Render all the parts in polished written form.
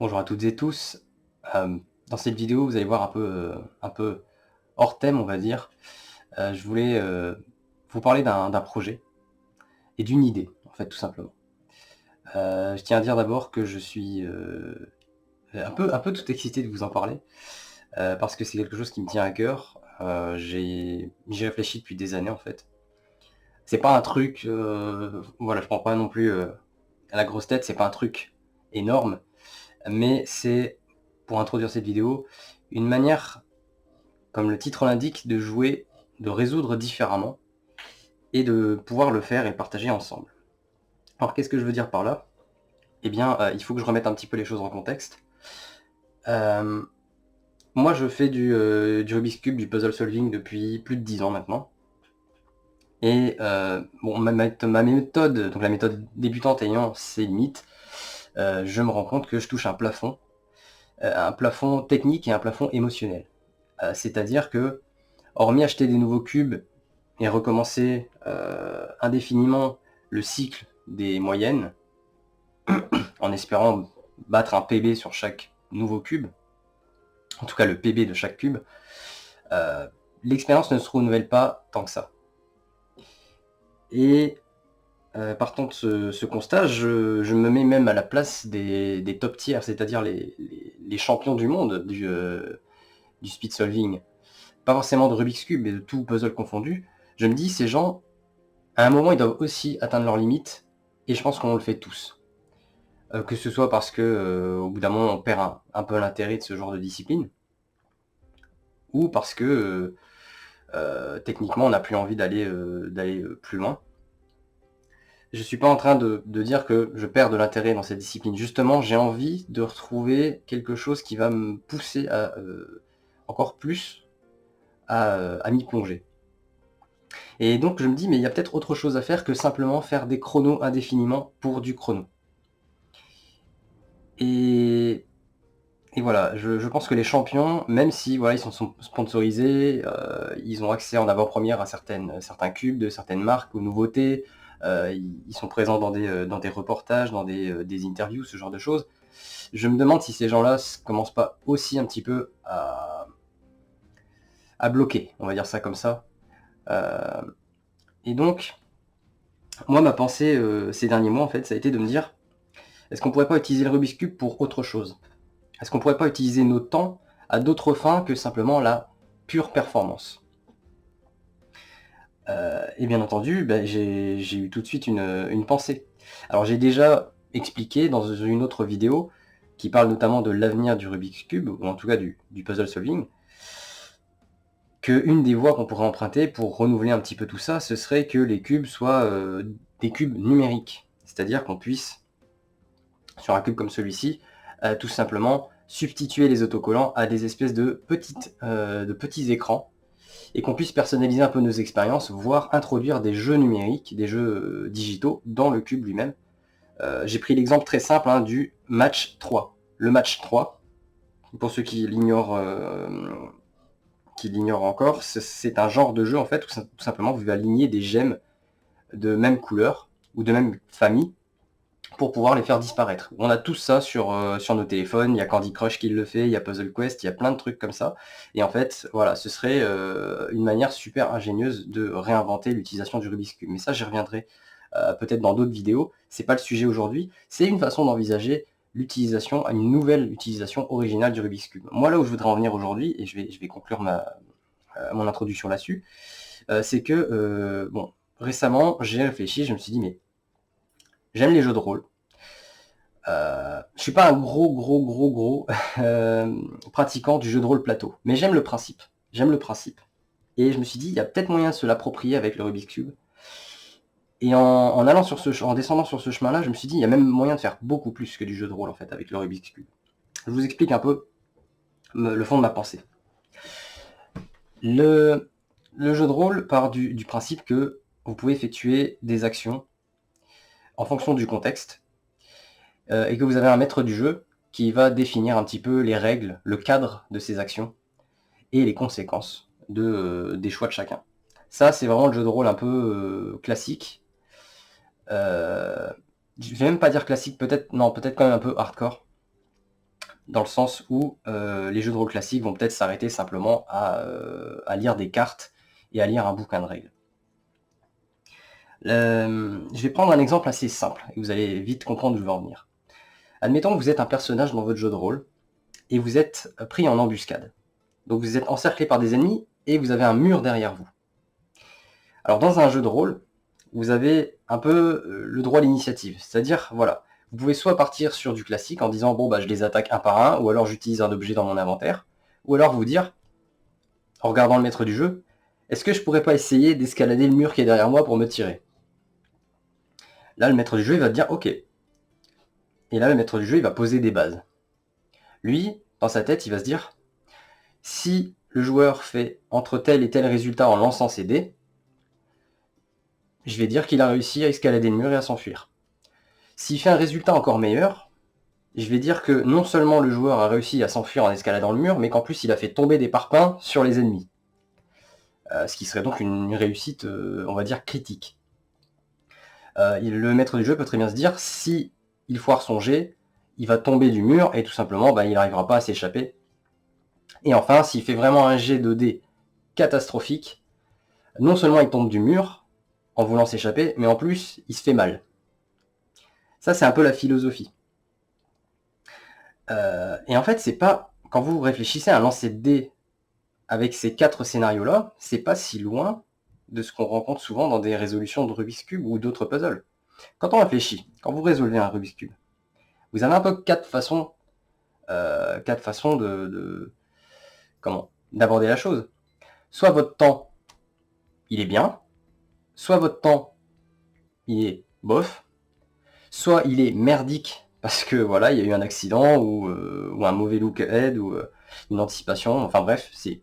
Bonjour à toutes et tous. Dans cette vidéo, vous allez voir un peu hors thème, on va dire. Je voulais vous parler d'un projet et d'une idée, en fait, tout simplement. Je tiens à dire d'abord que je suis un peu tout excité de vous en parler, parce que c'est quelque chose qui me tient à cœur. J'y réfléchis depuis des années, en fait. C'est pas un truc, voilà, je prends pas non plus à la grosse tête, c'est pas un truc énorme, mais c'est, pour introduire cette vidéo, une manière, comme le titre l'indique, de jouer, de résoudre différemment et de pouvoir le faire et le partager ensemble. Alors qu'est-ce que je veux dire par là? Eh bien, il faut que je remette un petit peu les choses en contexte. Euh, Moi, je fais du Rubik's Cube, du puzzle solving depuis plus de 10 ans maintenant. Et bon, ma méthode, donc la méthode débutante ayant ses limites, je me rends compte que je touche un plafond technique et un plafond émotionnel. C'est-à-dire que, hormis acheter des nouveaux cubes et recommencer indéfiniment le cycle des moyennes, en espérant battre un PB sur chaque nouveau cube, en tout cas le PB de chaque cube, euh, l'expérience ne se renouvelle pas tant que ça. Et partant de ce constat, je me mets même à la place des top tiers, c'est-à-dire les champions du monde du speed solving. Pas forcément de Rubik's Cube, mais de tout puzzle confondu. Je me dis, ces gens, à un moment, ils doivent aussi atteindre leurs limites, et je pense qu'on le fait tous. Que ce soit parce que au bout d'un moment, on perd un peu l'intérêt de ce genre de discipline, ou parce que techniquement, on n'a plus envie d'aller plus loin. Je suis pas en train de dire que je perds de l'intérêt dans cette discipline. Justement, j'ai envie de retrouver quelque chose qui va me pousser à encore plus à m'y plonger. Et donc je me dis, mais il y a peut-être autre chose à faire que simplement faire des chronos indéfiniment pour du chrono. Et, et voilà, je pense que les champions, même si voilà, ils sont sponsorisés, ils ont accès en avant-première à certains cubes de certaines marques, aux nouveautés, ils sont présents dans des reportages, dans des interviews, ce genre de choses. Je me demande si ces gens-là commencent pas aussi un petit peu à bloquer, on va dire ça comme ça. Euh, et donc, moi, ma pensée ces derniers mois, en fait, ça a été de me dire, est-ce qu'on pourrait pas utiliser le Rubik's Cube pour autre chose? Est-ce qu'on pourrait pas utiliser nos temps à d'autres fins que simplement la pure performance? Et bien entendu, ben, j'ai eu tout de suite une pensée. Alors j'ai déjà expliqué dans une autre vidéo qui parle notamment de l'avenir du Rubik's Cube, ou en tout cas du puzzle solving, qu'une des voies qu'on pourrait emprunter pour renouveler un petit peu tout ça, ce serait que les cubes soient des cubes numériques. C'est-à-dire qu'on puisse, sur un cube comme celui-ci, tout simplement substituer les autocollants à des espèces de petits écrans, et qu'on puisse personnaliser un peu nos expériences, voire introduire des jeux numériques, des jeux digitaux dans le cube lui-même. J'ai pris l'exemple très simple du match 3. Le match 3, pour ceux qui l'ignorent encore, c'est un genre de jeu en fait où tout simplement vous aligner des gemmes de même couleur ou de même famille pour pouvoir les faire disparaître. On a tout ça sur nos téléphones, il y a Candy Crush qui le fait, il y a Puzzle Quest, il y a plein de trucs comme ça. Et en fait, voilà, ce serait une manière super ingénieuse de réinventer l'utilisation du Rubik's Cube. Mais ça, j'y reviendrai peut-être dans d'autres vidéos. C'est pas le sujet aujourd'hui. C'est une façon d'envisager l'utilisation, une nouvelle utilisation originale du Rubik's Cube. Moi, là où je voudrais en venir aujourd'hui, et je vais conclure mon introduction là-dessus, c'est que, bon, récemment, j'ai réfléchi, je me suis dit, mais j'aime les jeux de rôle. Je suis pas un gros pratiquant du jeu de rôle plateau, mais j'aime le principe. J'aime le principe. Et je me suis dit, il y a peut-être moyen de se l'approprier avec le Rubik's Cube. Et en descendant sur ce chemin-là, je me suis dit, il y a même moyen de faire beaucoup plus que du jeu de rôle en fait avec le Rubik's Cube. Je vous explique un peu le fond de ma pensée. Le, le jeu de rôle part du principe que vous pouvez effectuer des actions en fonction du contexte, et que vous avez un maître du jeu qui va définir un petit peu les règles, le cadre de ces actions et les conséquences des choix de chacun. Ça, c'est vraiment le jeu de rôle un peu classique. Je vais même pas dire classique, peut-être quand même un peu hardcore. dans le sens où les jeux de rôle classiques vont peut-être s'arrêter simplement à lire des cartes et à lire un bouquin de règles. Je vais prendre un exemple assez simple, et vous allez vite comprendre où je veux en venir. Admettons que vous êtes un personnage dans votre jeu de rôle, et vous êtes pris en embuscade. Donc vous êtes encerclé par des ennemis, et vous avez un mur derrière vous. Alors dans un jeu de rôle, vous avez un peu le droit à l'initiative. C'est-à-dire, voilà, vous pouvez soit partir sur du classique en disant, bon, bah, je les attaque un par un, ou alors j'utilise un objet dans mon inventaire, ou alors vous dire, en regardant le maître du jeu, est-ce que je pourrais pas essayer d'escalader le mur qui est derrière moi pour me tirer? Là, le maître du jeu, il va te dire, ok. Et là, le maître du jeu, il va poser des bases. Lui, dans sa tête, il va se dire, si le joueur fait entre tel et tel résultat en lançant ses dés, je vais dire qu'il a réussi à escalader le mur et à s'enfuir. S'il fait un résultat encore meilleur, je vais dire que non seulement le joueur a réussi à s'enfuir en escaladant le mur, mais qu'en plus il a fait tomber des parpaings sur les ennemis. Ce qui serait donc une réussite, on va dire, critique. Le maître du jeu peut très bien se dire, si il foire son jet, il va tomber du mur et tout simplement il n'arrivera pas à s'échapper. Et enfin, s'il fait vraiment un jet de dés catastrophique, non seulement il tombe du mur en voulant s'échapper, mais en plus il se fait mal. Ça, c'est un peu la philosophie. Et en fait, c'est pas, quand vous réfléchissez à un lancer de dés avec ces 4 scénarios-là, c'est pas si loin de ce qu'on rencontre souvent dans des résolutions de Rubik's Cube ou d'autres puzzles. Quand on réfléchit, quand vous résolvez un Rubik's Cube, vous avez un peu 4 façons, d'aborder la chose. Soit votre temps, il est bien, soit votre temps, il est bof, soit il est merdique, parce que voilà, il y a eu un accident, ou un mauvais look ahead, ou une anticipation, enfin bref, c'est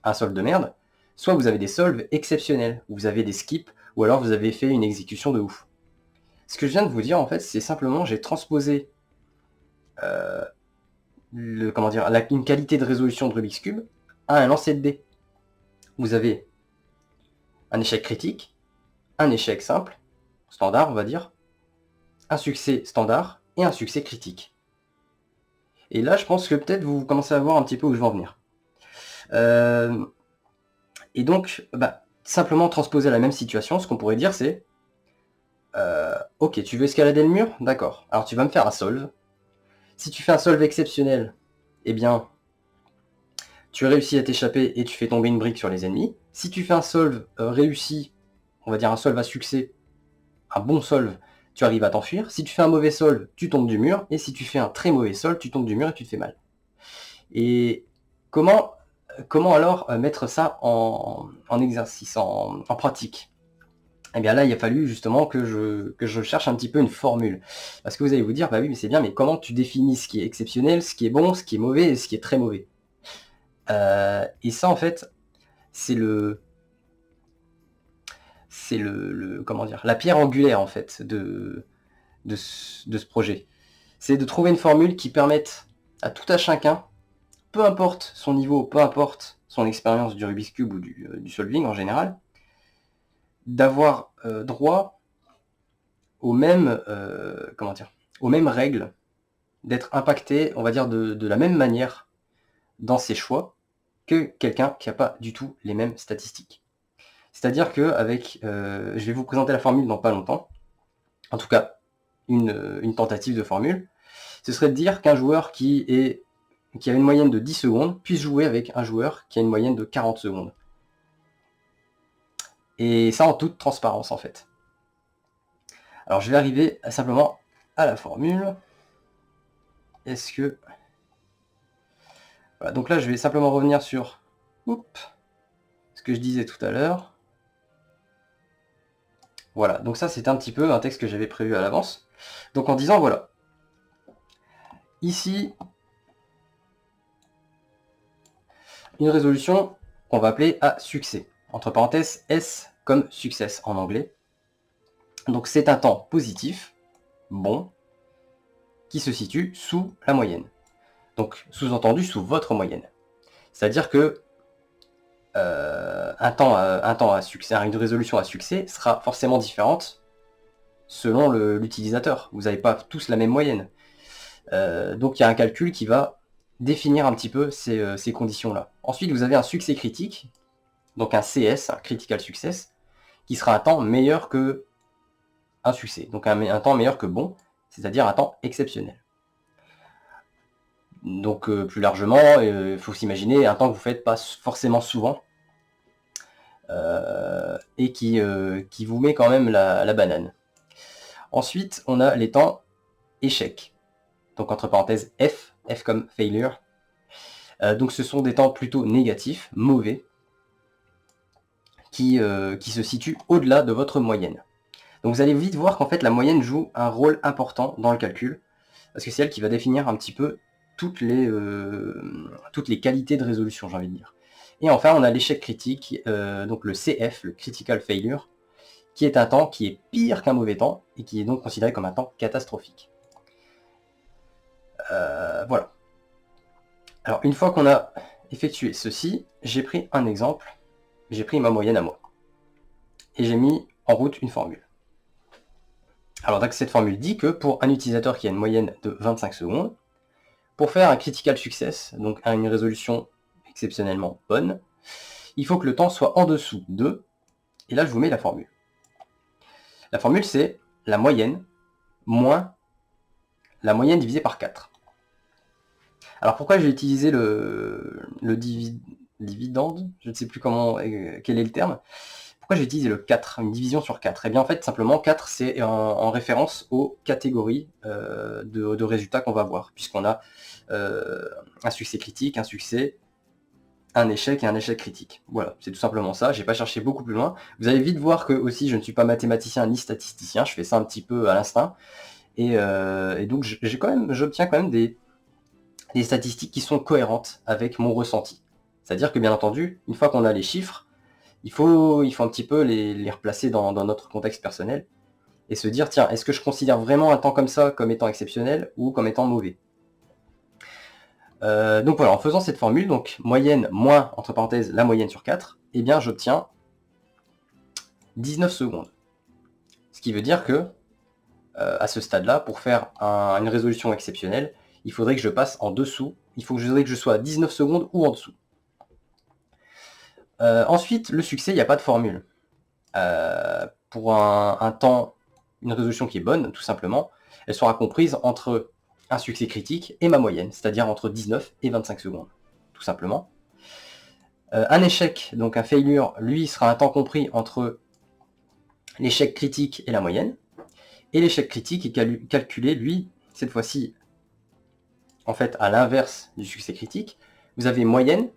un solve de merde. Soit vous avez des solves exceptionnels, où vous avez des skips, ou alors vous avez fait une exécution de ouf. Ce que je viens de vous dire, en fait, c'est simplement, j'ai transposé une qualité de résolution de Rubik's Cube à un lancer de dés. Vous avez un échec critique, un échec simple, standard on va dire, un succès standard et un succès critique. Et là je pense que peut-être vous commencez à voir un petit peu où je veux en venir. Et donc, simplement transposer la même situation, ce qu'on pourrait dire c'est, ok, tu veux escalader le mur? D'accord, alors tu vas me faire un solve. Si tu fais un solve exceptionnel, eh bien, tu réussis à t'échapper et tu fais tomber une brique sur les ennemis. Si tu fais un solve réussi, on va dire un solve à succès, un bon solve, tu arrives à t'enfuir. Si tu fais un mauvais solve, tu tombes du mur. Et si tu fais un très mauvais solve, tu tombes du mur et tu te fais mal. Et comment alors mettre ça en exercice, en pratique? Eh bien là, il a fallu justement que je cherche un petit peu une formule. Parce que vous allez vous dire, bah oui, mais c'est bien, mais comment tu définis ce qui est exceptionnel, ce qui est bon, ce qui est mauvais et ce qui est très mauvais? Et ça, en fait, c'est comment dire, la pierre angulaire, en fait, de ce projet. C'est de trouver une formule qui permette à tout à chacun, peu importe son niveau, peu importe son expérience du Rubik's Cube ou du solving en général, d'avoir droit aux mêmes, aux mêmes règles, d'être impacté, on va dire, de la même manière dans ses choix que quelqu'un qui n'a pas du tout les mêmes statistiques. C'est-à-dire que je vais vous présenter la formule dans pas longtemps, en tout cas une tentative de formule, ce serait de dire qu'un joueur qui a une moyenne de 10 secondes puisse jouer avec un joueur qui a une moyenne de 40 secondes. Et ça en toute transparence en fait. Alors je vais arriver simplement à la formule. Est-ce que... Voilà, donc là je vais simplement revenir sur ce que je disais tout à l'heure. Voilà, donc ça c'était un petit peu un texte que j'avais prévu à l'avance. Donc en disant voilà, ici, une résolution qu'on va appeler à succès. Entre parenthèses, S comme success en anglais. Donc c'est un temps positif, bon, qui se situe sous la moyenne. Donc sous-entendu sous votre moyenne. C'est-à-dire que un temps à succès, une résolution à succès sera forcément différente selon l'utilisateur. Vous n'avez pas tous la même moyenne. Donc il y a un calcul qui va définir un petit peu ces conditions-là. Ensuite, vous avez un succès critique, donc un CS, un critical success, qui sera un temps meilleur que un succès, donc un temps meilleur que bon, c'est-à-dire un temps exceptionnel. Donc plus largement, il faut s'imaginer un temps que vous faites pas forcément souvent, et qui vous met quand même la banane. Ensuite, on a les temps échecs. Donc entre parenthèses F comme failure. Donc ce sont des temps plutôt négatifs, mauvais, qui se situent au-delà de votre moyenne. Donc vous allez vite voir qu'en fait la moyenne joue un rôle important dans le calcul, parce que c'est elle qui va définir un petit peu toutes les qualités de résolution, j'ai envie de dire. Et enfin, on a l'échec critique, donc le CF, le critical failure, qui est un temps qui est pire qu'un mauvais temps, et qui est donc considéré comme un temps catastrophique. Voilà. Alors, une fois qu'on a effectué ceci, j'ai pris un exemple, j'ai pris ma moyenne à moi, et j'ai mis en route une formule. Alors, donc, cette formule dit que pour un utilisateur qui a une moyenne de 25 secondes, pour faire un critical success, donc une résolution exceptionnellement bonne, il faut que le temps soit en dessous de, et là je vous mets la formule. La formule c'est la moyenne moins la moyenne divisée par 4. Alors pourquoi j'ai utilisé le dividende, je ne sais plus quel est le terme, pourquoi j'ai utilisé le 4, une division sur 4? Eh bien en fait simplement 4 c'est en référence aux catégories de résultats qu'on va voir, puisqu'on a un succès critique, un succès, un échec et un échec critique. Voilà, c'est tout simplement ça, j'ai pas cherché beaucoup plus loin. Vous allez vite voir que aussi je ne suis pas mathématicien ni statisticien, je fais ça un petit peu à l'instinct, et donc j'obtiens quand même des statistiques qui sont cohérentes avec mon ressenti. C'est-à-dire que bien entendu, une fois qu'on a les chiffres, il faut un petit peu les replacer dans notre contexte personnel, et se dire, tiens, est-ce que je considère vraiment un temps comme ça comme étant exceptionnel ou comme étant mauvais? Donc voilà, en faisant cette formule, donc moyenne moins, entre parenthèses, la moyenne sur 4, eh bien j'obtiens 19 secondes. Ce qui veut dire que, à ce stade-là, pour faire une résolution exceptionnelle, il faudrait que je passe en dessous, il faudrait que je sois à 19 secondes ou en dessous. Ensuite, le succès, il n'y a pas de formule. Pour un temps, une résolution qui est bonne, tout simplement, elle sera comprise entre un succès critique et ma moyenne, c'est-à-dire entre 19 et 25 secondes, tout simplement. Un échec, donc un failure, lui, sera un temps compris entre l'échec critique et la moyenne. Et l'échec critique est calculé, lui, cette fois-ci, en fait, à l'inverse du succès critique. Vous avez moyenne,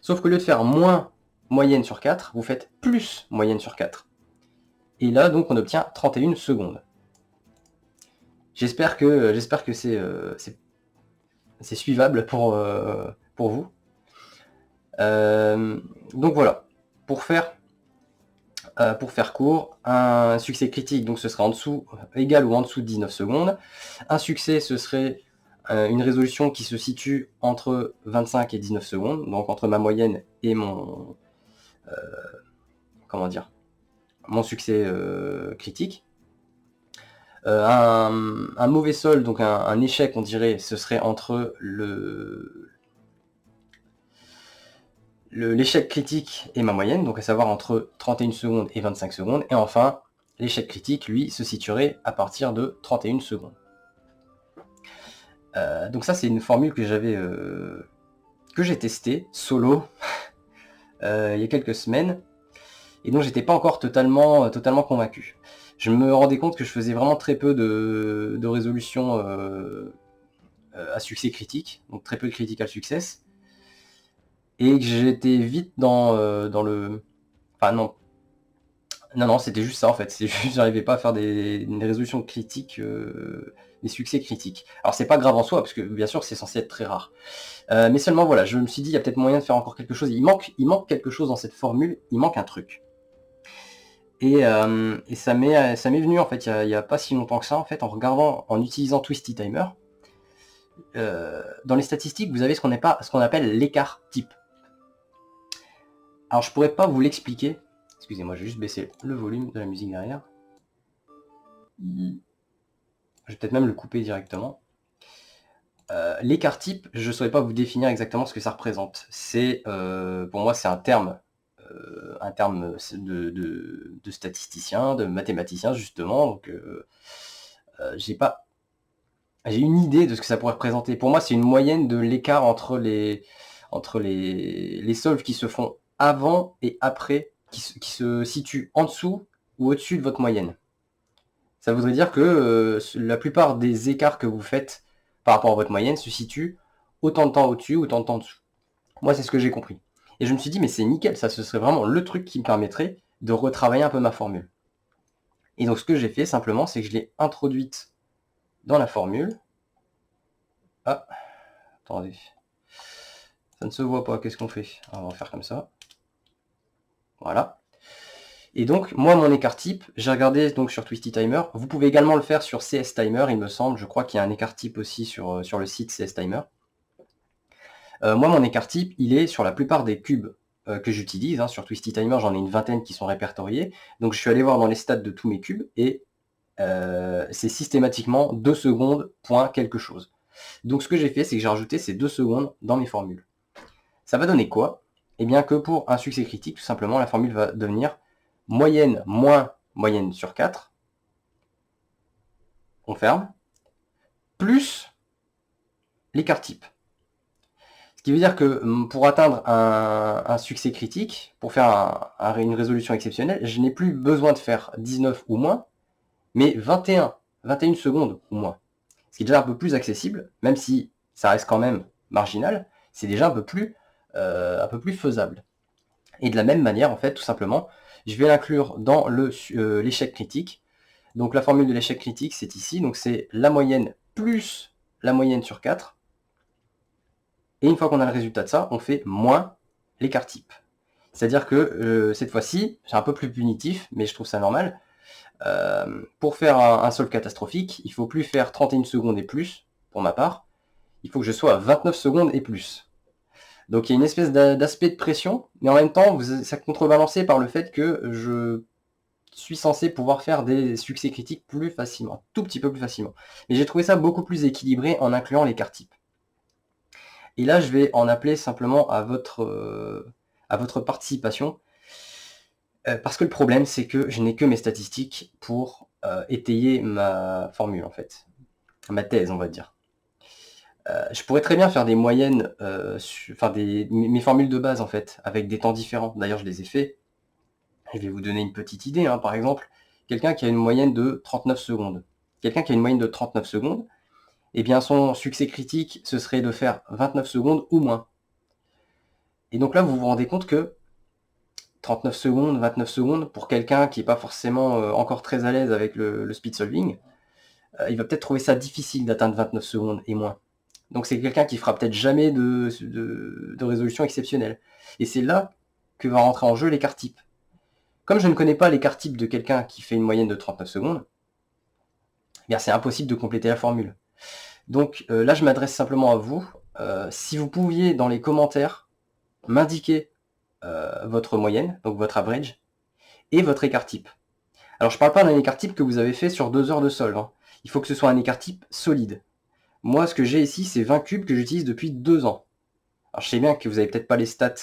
sauf qu'au lieu de faire moins moyenne sur 4, vous faites plus moyenne sur 4. Et là, donc, on obtient 31 secondes. J'espère que c'est suivable pour vous. Donc voilà, pour faire court, un succès critique, donc ce sera en dessous, égal ou en dessous de 19 secondes. Un succès, ce serait une résolution qui se situe entre 25 et 19 secondes, donc entre ma moyenne et mon mon succès critique. Un mauvais sol, donc un échec, on dirait, ce serait entre l'échec critique et ma moyenne, donc à savoir entre 31 secondes et 25 secondes. Et enfin, l'échec critique, lui, se situerait à partir de 31 secondes. Donc ça, c'est une formule que j'ai testée solo il y a quelques semaines, et dont j'étais pas encore totalement convaincu. Je me rendais compte que je faisais vraiment très peu de résolutions à succès critique, donc très peu de critical success, et que j'étais vite dans le... Enfin non, c'était juste ça en fait, c'est juste j'arrivais pas à faire des résolutions critiques, des succès critiques. Alors c'est pas grave en soi, parce que bien sûr c'est censé être très rare. Mais seulement voilà, je me suis dit il y a peut-être moyen de faire encore quelque chose, il manque quelque chose dans cette formule, il manque un truc. Et ça m'est venu en fait il y a pas si longtemps que ça, en fait, en utilisant Twisty Timer. Dans les statistiques, vous avez ce qu'on appelle l'écart type. Alors je pourrais pas vous l'expliquer. Excusez-moi, je vais juste baisser le volume de la musique derrière. Je vais peut-être même le couper directement. L'écart type, je ne saurais pas vous définir exactement ce que ça représente. Pour moi, c'est un terme de statisticien, de mathématicien justement. Donc, j'ai une idée de ce que ça pourrait représenter. Pour moi, c'est une moyenne de l'écart entre les solves qui se font avant et après, qui se situent en dessous ou au-dessus de votre moyenne. Ça voudrait dire que la plupart des écarts que vous faites par rapport à votre moyenne se situent autant de temps au-dessus, autant de temps en dessous. Moi, c'est ce que j'ai compris. Et je me suis dit, mais c'est nickel, ça, ce serait vraiment le truc qui me permettrait de retravailler un peu ma formule. Et donc, ce que j'ai fait simplement, c'est que je l'ai introduite dans la formule. Ah, attendez. Ça ne se voit pas, qu'est-ce qu'on fait? On va faire comme ça. Voilà. Et donc, moi, mon écart type, j'ai regardé donc sur Twisty Timer. Vous pouvez également le faire sur CS Timer, il me semble. Je crois qu'il y a un écart type aussi sur le site CS Timer. Moi, mon écart type, il est sur la plupart des cubes que j'utilise. Hein. Sur Twisty Timer, j'en ai une vingtaine qui sont répertoriés. Donc, je suis allé voir dans les stats de tous mes cubes et c'est systématiquement 2 secondes point quelque chose. Donc, ce que j'ai fait, c'est que j'ai rajouté ces 2 secondes dans mes formules. Ça va donner quoi? Eh bien que pour un succès critique, tout simplement, la formule va devenir moyenne moins moyenne sur 4, on ferme, plus l'écart type. Ce qui veut dire que pour atteindre un succès critique, pour faire une résolution exceptionnelle, je n'ai plus besoin de faire 19 ou moins, mais 21 secondes ou moins. Ce qui est déjà un peu plus accessible, même si ça reste quand même marginal, c'est déjà un peu plus faisable. Et de la même manière, en fait, tout simplement, je vais l'inclure dans l'échec critique. Donc la formule de l'échec critique, c'est ici, donc c'est la moyenne plus la moyenne sur 4. Et une fois qu'on a le résultat de ça, on fait moins l'écart type. C'est-à-dire que cette fois-ci, c'est un peu plus punitif, mais je trouve ça normal. Pour faire un solve catastrophique, il ne faut plus faire 31 secondes et plus, pour ma part. Il faut que je sois à 29 secondes et plus. Donc il y a une espèce d'aspect de pression, mais en même temps, ça contrebalancé par le fait que je suis censé pouvoir faire des succès critiques plus facilement, un tout petit peu plus facilement. Mais j'ai trouvé ça beaucoup plus équilibré en incluant l'écart type. Et là, je vais en appeler simplement à votre participation. Parce que le problème, c'est que je n'ai que mes statistiques pour étayer ma formule, en fait. Ma thèse, on va dire. Je pourrais très bien faire des moyennes, mes formules de base, en fait, avec des temps différents. D'ailleurs, je les ai fait. Je vais vous donner une petite idée. Hein. Par exemple, quelqu'un qui a une moyenne de 39 secondes. Quelqu'un qui a une moyenne de 39 secondes, eh bien, son succès critique, ce serait de faire 29 secondes ou moins. Et donc là, vous vous rendez compte que 39 secondes, 29 secondes, pour quelqu'un qui n'est pas forcément encore très à l'aise avec le speed solving, il va peut-être trouver ça difficile d'atteindre 29 secondes et moins. Donc c'est quelqu'un qui fera peut-être jamais de résolution exceptionnelle. Et c'est là que va rentrer en jeu l'écart type. Comme je ne connais pas l'écart type de quelqu'un qui fait une moyenne de 39 secondes, eh bien c'est impossible de compléter la formule. Donc là, je m'adresse simplement à vous. Si vous pouviez, dans les commentaires, m'indiquer votre moyenne, donc votre average, et votre écart type. Alors je ne parle pas d'un écart type que vous avez fait sur 2 heures de solve. Hein. Il faut que ce soit un écart type solide. Moi, ce que j'ai ici, c'est 20 cubes que j'utilise depuis 2 ans. Alors je sais bien que vous n'avez peut-être pas les stats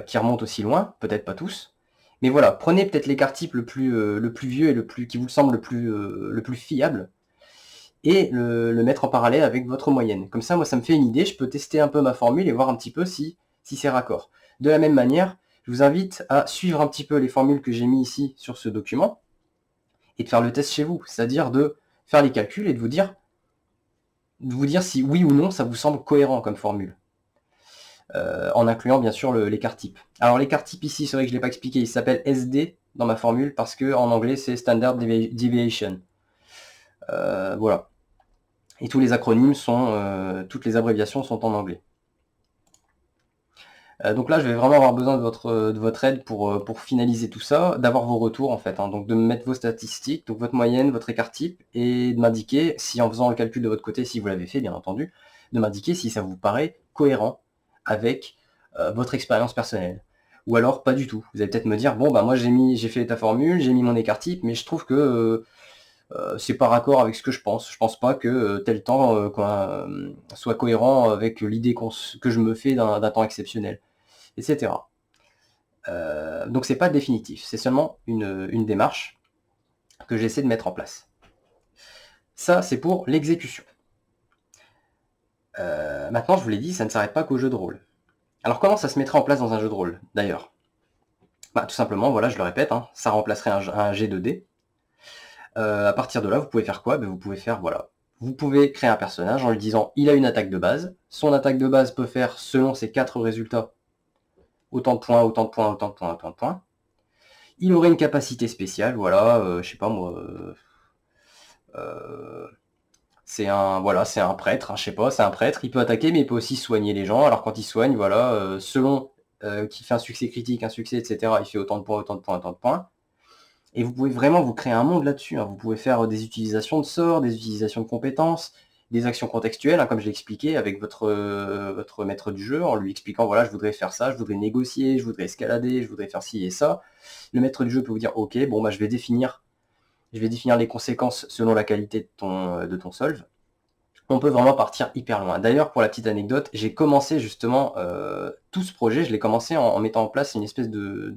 qui remontent aussi loin, peut-être pas tous. Mais voilà, prenez peut-être l'écart type le plus vieux et qui vous semble le plus fiable, et le mettre en parallèle avec votre moyenne. Comme ça, moi, ça me fait une idée, je peux tester un peu ma formule et voir un petit peu si c'est raccord. De la même manière, je vous invite à suivre un petit peu les formules que j'ai mis ici sur ce document et de faire le test chez vous, c'est-à-dire de faire les calculs et de vous dire si oui ou non ça vous semble cohérent comme formule. En incluant bien sûr l'écart type. Alors l'écart type ici, c'est vrai que je ne l'ai pas expliqué, il s'appelle SD dans ma formule parce que en anglais c'est Standard Deviation. Voilà. Et tous les acronymes toutes les abréviations sont en anglais. Donc là, je vais vraiment avoir besoin de votre aide pour finaliser tout ça, d'avoir vos retours en fait. Hein. Donc de me mettre vos statistiques, donc votre moyenne, votre écart type, et de m'indiquer, si en faisant le calcul de votre côté, si vous l'avez fait bien entendu, de m'indiquer si ça vous paraît cohérent avec votre expérience personnelle. Ou alors pas du tout. Vous allez peut-être me dire, bon bah moi j'ai fait ta formule, j'ai mis mon écart type, mais je trouve que c'est par accord avec ce que je pense. Je pense pas que tel temps soit cohérent avec l'idée que je me fais d'un temps exceptionnel, etc. Donc c'est pas définitif, c'est seulement une démarche que j'essaie de mettre en place. Ça, c'est pour l'exécution. Maintenant, je vous l'ai dit, ça ne s'arrête pas qu'au jeu de rôle. Alors comment ça se mettrait en place dans un jeu de rôle, d'ailleurs? Tout simplement, voilà, je le répète, hein, ça remplacerait un G2D. À partir de là, vous pouvez faire quoi? Vous pouvez faire, voilà, vous pouvez créer un personnage en lui disant il a une attaque de base. Son attaque de base peut faire, selon ses 4 résultats, autant de points, autant de points, autant de points, autant de points. Il aurait une capacité spéciale, voilà, je sais pas moi, c'est un prêtre, hein, je sais pas, c'est un prêtre, il peut attaquer, mais il peut aussi soigner les gens. Alors quand il soigne, voilà, selon qu'il fait un succès critique, un succès, etc., il fait autant de points, autant de points, autant de points. Et vous pouvez vraiment vous créer un monde là-dessus, hein. Vous pouvez faire des utilisations de sorts, des utilisations de compétences, des actions contextuelles, hein, comme je l'ai expliqué, avec votre maître du jeu, en lui expliquant, voilà, je voudrais faire ça, je voudrais négocier, je voudrais escalader, je voudrais faire ci et ça. Le maître du jeu peut vous dire, ok, bon, je vais définir les conséquences selon la qualité de ton solve. On peut vraiment partir hyper loin. D'ailleurs, pour la petite anecdote, j'ai commencé justement tout ce projet, je l'ai commencé en mettant en place une espèce de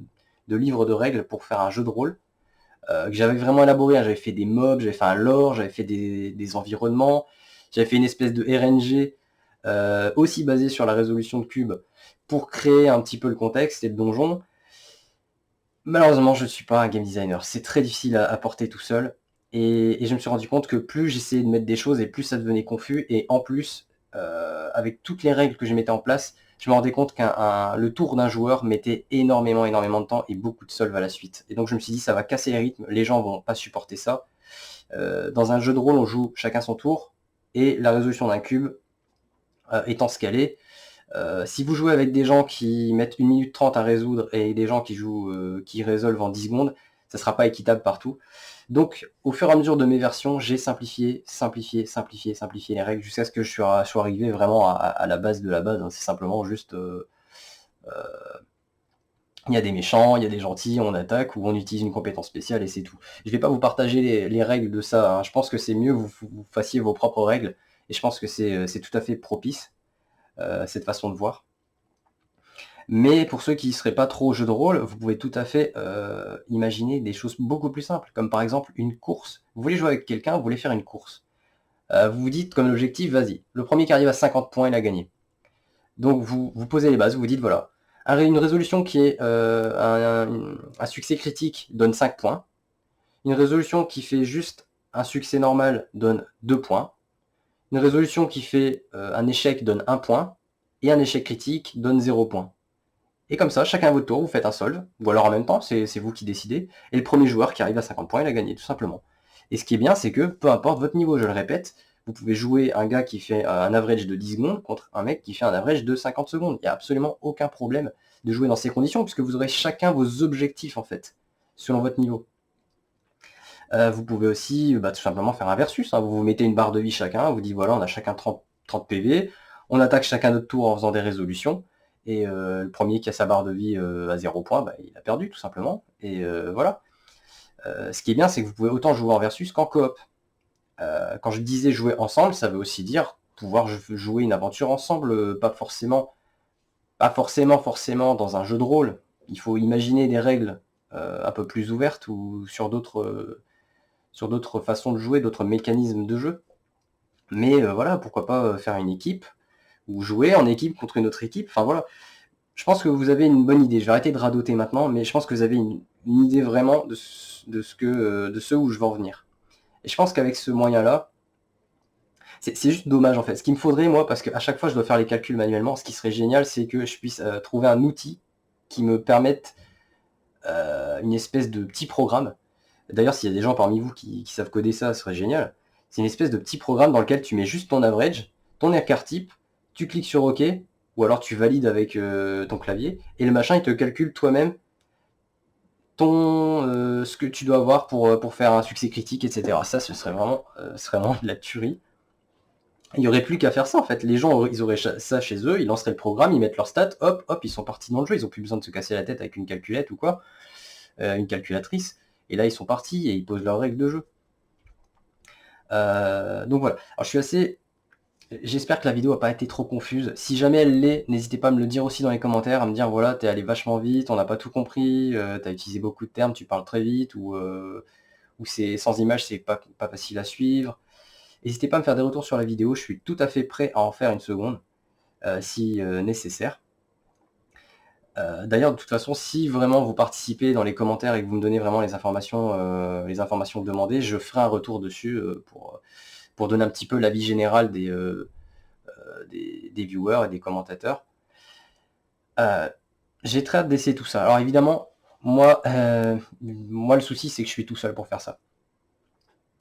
livre de règles pour faire un jeu de rôle que j'avais vraiment élaboré, hein. J'avais fait des mobs, j'avais fait un lore, j'avais fait des environnements, j'avais fait une espèce de RNG aussi basé sur la résolution de cubes pour créer un petit peu le contexte et le donjon. Malheureusement, je ne suis pas un game designer. C'est très difficile à porter tout seul. Et je me suis rendu compte que plus j'essayais de mettre des choses et plus ça devenait confus. Et en plus, avec toutes les règles que je mettais en place, je me rendais compte le tour d'un joueur mettait énormément de temps et beaucoup de solve à la suite. Et donc je me suis dit, ça va casser les rythmes, les gens vont pas supporter ça. Dans un jeu de rôle, on joue chacun son tour, et la résolution d'un cube étant scalée, si vous jouez avec des gens qui mettent 1 minute 30 à résoudre et des gens qui résolvent en 10 secondes, ça sera pas équitable partout. Donc, au fur et à mesure de mes versions, j'ai simplifié les règles jusqu'à ce que je sois arrivé vraiment à la base de la base, hein. C'est simplement juste, il y a des méchants, il y a des gentils, on attaque ou on utilise une compétence spéciale et c'est tout. Je vais pas vous partager les règles de ça, hein. Je pense que c'est mieux que vous fassiez vos propres règles et je pense que c'est tout à fait propice, cette façon de voir. Mais pour ceux qui ne seraient pas trop jeu de rôle, vous pouvez tout à fait imaginer des choses beaucoup plus simples, comme par exemple une course. Vous voulez jouer avec quelqu'un, vous voulez faire une course. Vous vous dites comme objectif, vas-y, le premier qui arrive à 50 points, il a gagné. Donc vous posez les bases, vous vous dites, voilà, une résolution qui est un succès critique donne 5 points. Une résolution qui fait juste un succès normal donne 2 points. Une résolution qui fait un échec donne 1 point. Et un échec critique donne 0 point. Et comme ça, chacun à votre tour, vous faites un solve, ou alors en même temps, c'est vous qui décidez, et le premier joueur qui arrive à 50 points, il a gagné, tout simplement. Et ce qui est bien, c'est que, peu importe votre niveau, je le répète, vous pouvez jouer un gars qui fait un average de 10 secondes contre un mec qui fait un average de 50 secondes. Il n'y a absolument aucun problème de jouer dans ces conditions, puisque vous aurez chacun vos objectifs, en fait, selon votre niveau. Vous pouvez aussi tout simplement faire un versus, hein. Vous mettez une barre de vie chacun, vous dites voilà, on a chacun 30 PV, on attaque chacun notre tour en faisant des résolutions, et le premier qui a sa barre de vie à 0 points, il a perdu tout simplement, et voilà. Ce qui est bien, c'est que vous pouvez autant jouer en versus qu'en coop. Quand je disais jouer ensemble, ça veut aussi dire pouvoir jouer une aventure ensemble, pas forcément dans un jeu de rôle. Il faut imaginer des règles un peu plus ouvertes ou sur d'autres façons de jouer, d'autres mécanismes de jeu. Mais voilà, pourquoi pas faire une équipe, ou jouer en équipe contre une autre équipe. Enfin voilà, je pense que vous avez une bonne idée. Je vais arrêter de radoter maintenant, mais je pense que vous avez une idée vraiment de ce où je veux en venir. Et je pense qu'avec ce moyen-là, c'est juste dommage en fait. Ce qu'il me faudrait, moi, parce qu'à chaque fois je dois faire les calculs manuellement, ce qui serait génial, c'est que je puisse trouver un outil qui me permette une espèce de petit programme. D'ailleurs, s'il y a des gens parmi vous qui savent coder ça, ce serait génial. C'est une espèce de petit programme dans lequel tu mets juste ton average, ton écart type, tu cliques sur OK, ou alors tu valides avec ton clavier, et le machin, il te calcule toi-même ce que tu dois avoir pour faire un succès critique, etc. Ça, ce serait vraiment de la tuerie. Il n'y aurait plus qu'à faire ça, en fait. Les gens, ils auraient ça chez eux, ils lanceraient le programme, ils mettent leurs stats, hop, hop, ils sont partis dans le jeu, ils n'ont plus besoin de se casser la tête avec une calculette ou quoi, une calculatrice. Et là, ils sont partis et ils posent leurs règles de jeu. Donc voilà. Alors je suis assez... J'espère que la vidéo n'a pas été trop confuse. Si jamais elle l'est, n'hésitez pas à me le dire aussi dans les commentaires, à me dire voilà, t'es allé vachement vite, on n'a pas tout compris, t'as utilisé beaucoup de termes, tu parles très vite, ou c'est sans image, c'est pas facile à suivre. N'hésitez pas à me faire des retours sur la vidéo, je suis tout à fait prêt à en faire une seconde, si nécessaire. D'ailleurs, de toute façon, si vraiment vous participez dans les commentaires et que vous me donnez vraiment les informations demandées, je ferai un retour dessus pour donner un petit peu l'avis général des viewers et des commentateurs. J'ai très hâte d'essayer tout ça. Alors évidemment, moi le souci, c'est que je suis tout seul pour faire ça.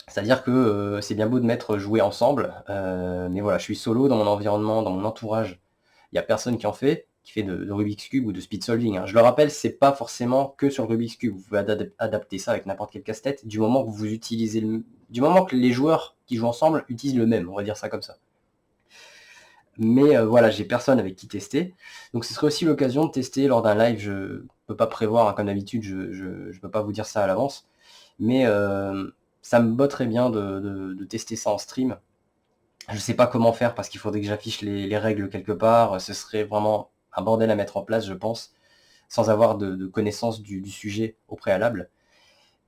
C'est-à-dire que c'est bien beau de mettre jouer ensemble, mais voilà, je suis solo dans mon environnement, dans mon entourage. Il n'y a personne qui en fait, qui fait de Rubik's Cube ou de speed solving, hein. Je le rappelle, c'est pas forcément que sur le Rubik's Cube. Vous pouvez adapter ça avec n'importe quel casse-tête, du moment que vous utilisez du moment que les joueurs qui jouent ensemble utilisent le même, on va dire ça comme ça. Mais voilà, j'ai personne avec qui tester. Donc ce serait aussi l'occasion de tester lors d'un live. Je peux pas prévoir, hein, comme d'habitude, je peux pas vous dire ça à l'avance. Mais ça me botterait bien de tester ça en stream. Je sais pas comment faire parce qu'il faudrait que j'affiche les règles quelque part. Ce serait vraiment un bordel à mettre en place, je pense, sans avoir de connaissance du sujet au préalable.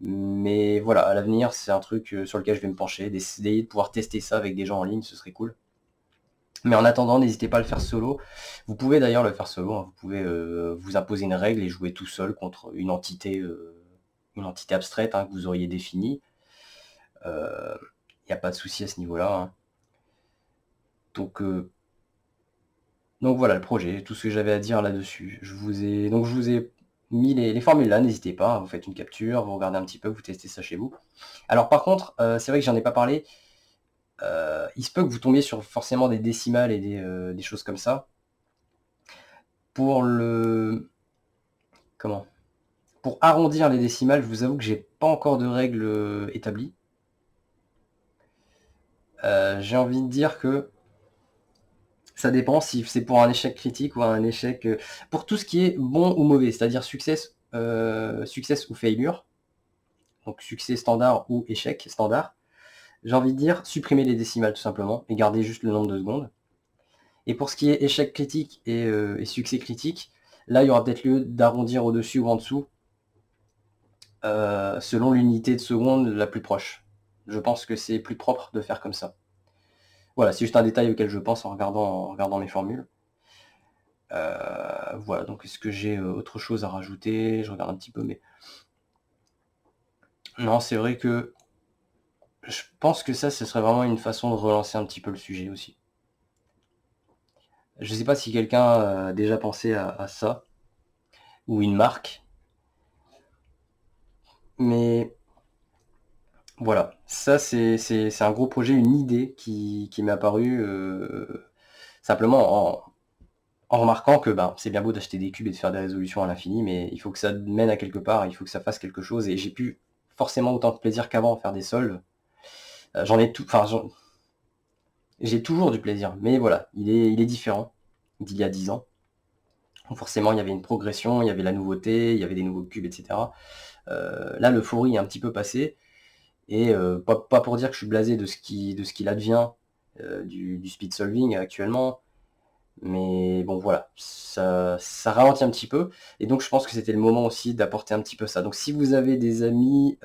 Mais voilà, à l'avenir, c'est un truc sur lequel je vais me pencher, d'essayer de pouvoir tester ça avec des gens en ligne, ce serait cool. Mais en attendant, n'hésitez pas à le faire solo. Vous pouvez d'ailleurs le faire solo, hein. Vous pouvez vous imposer une règle et jouer tout seul contre une entité abstraite, hein, que vous auriez définie. Il n'y a pas de souci à ce niveau-là, hein. Donc voilà le projet, tout ce que j'avais à dire là-dessus. Je vous ai mis les formules là, n'hésitez pas, vous faites une capture, vous regardez un petit peu, vous testez ça chez vous. Alors par contre, c'est vrai que j'en ai pas parlé, il se peut que vous tombiez sur forcément des décimales et des choses comme ça. Pour arrondir les décimales, je vous avoue que j'ai pas encore de règles établies. J'ai envie de dire que ça dépend si c'est pour un échec critique ou un échec... pour tout ce qui est bon ou mauvais, c'est-à-dire success ou failure, donc succès standard ou échec standard, j'ai envie de dire supprimer les décimales tout simplement et garder juste le nombre de secondes. Et pour ce qui est échec critique et succès critique, là il y aura peut-être lieu d'arrondir au-dessus ou en dessous, selon l'unité de seconde la plus proche. Je pense que c'est plus propre de faire comme ça. Voilà, c'est juste un détail auquel je pense en regardant mes formules. Voilà, donc est-ce que j'ai autre chose à rajouter? Je regarde un petit peu, mais... Non, c'est vrai que je pense que ça, ce serait vraiment une façon de relancer un petit peu le sujet aussi. Je sais pas si quelqu'un a déjà pensé à ça, ou une marque, mais voilà, ça c'est un gros projet, une idée qui m'est apparue simplement en remarquant que c'est bien beau d'acheter des cubes et de faire des résolutions à l'infini, mais il faut que ça mène à quelque part, il faut que ça fasse quelque chose, et j'ai plus forcément autant de plaisir qu'avant à faire des soldes. J'ai toujours du plaisir, mais voilà, il est différent d'il y a 10 ans. Donc forcément, il y avait une progression, il y avait la nouveauté, il y avait des nouveaux cubes, etc. Là, l'euphorie est un petit peu passée, et pas pour dire que je suis blasé de ce qu'il advient du speed solving actuellement, mais bon voilà, ça ralentit un petit peu, et donc je pense que c'était le moment aussi d'apporter un petit peu ça. Donc si vous avez des amis,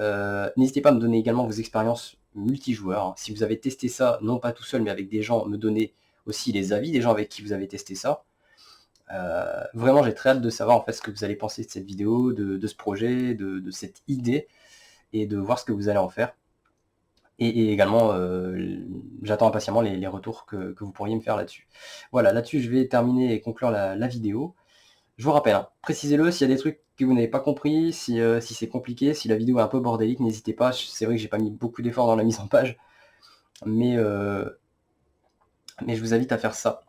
n'hésitez pas à me donner également vos expériences multijoueurs, hein. Si vous avez testé ça, non pas tout seul, mais avec des gens, me donner aussi les avis des gens avec qui vous avez testé ça. Vraiment, j'ai très hâte de savoir en fait ce que vous allez penser de cette vidéo, de ce projet, de cette idée, et de voir ce que vous allez en faire. Et également, j'attends impatiemment les retours que vous pourriez me faire là-dessus. Voilà, là-dessus, je vais terminer et conclure la vidéo. Je vous rappelle, hein, précisez-le s'il y a des trucs que vous n'avez pas compris, si c'est compliqué, si la vidéo est un peu bordélique, n'hésitez pas. C'est vrai que j'ai pas mis beaucoup d'efforts dans la mise en page, mais je vous invite à faire ça.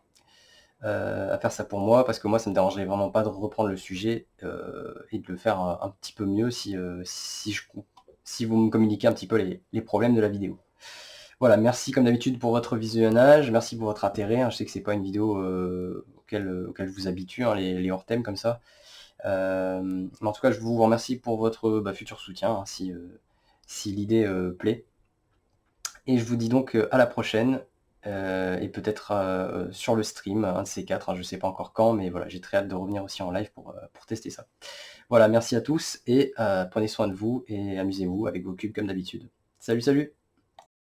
Pour moi, parce que moi ça me dérangerait vraiment pas de reprendre le sujet et de le faire un petit peu mieux si vous me communiquez un petit peu les problèmes de la vidéo. Voilà, merci comme d'habitude pour votre visionnage, merci pour votre intérêt, hein. Je sais que c'est pas une vidéo auquel je vous habitue, hein, les hors-thèmes comme ça. Mais en tout cas, je vous remercie pour votre futur soutien, hein, si l'idée plaît. Et je vous dis donc à la prochaine, et peut-être sur le stream, un de ces quatre, hein, je sais pas encore quand, mais voilà, j'ai très hâte de revenir aussi en live pour tester ça. Voilà, merci à tous et prenez soin de vous et amusez-vous avec vos cubes comme d'habitude. Salut, salut!